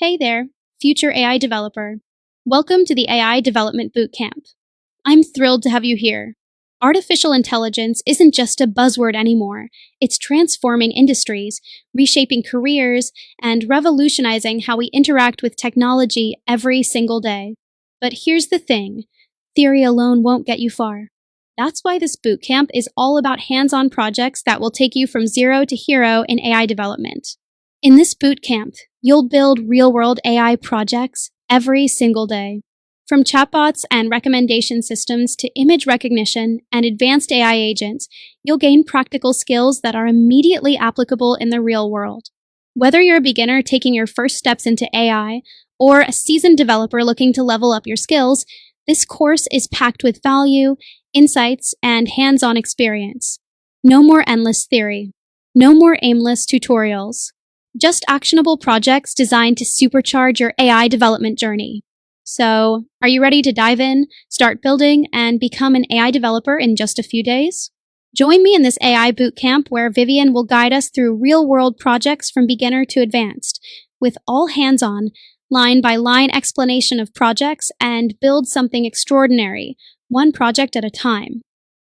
Hey there, future AI developer. Welcome to the AI Development Bootcamp. I'm thrilled to have you here. Artificial intelligence isn't just a buzzword anymore. It's transforming industries, reshaping careers, and revolutionizing how we interact with technology every single day. But here's the thing, theory alone won't get you far. That's why this bootcamp is all about hands-on projects that will take you from zero to hero in AI development. In this bootcamp, you'll build real-world AI projects every single day. From chatbots and recommendation systems to image recognition and advanced AI agents, you'll gain practical skills that are immediately applicable in the real world. Whether you're a beginner taking your first steps into AI or a seasoned developer looking to level up your skills, this course is packed with value, insights, and hands-on experience. No more endless theory. No more aimless tutorials. Just actionable projects designed to supercharge your AI development journey. So, are you ready to dive in, start building, and become an AI developer in just a few days? Join me in this AI bootcamp where Vivian will guide us through real-world projects from beginner to advanced, with all hands-on, line-by-line explanation of projects and build something extraordinary, one project at a time.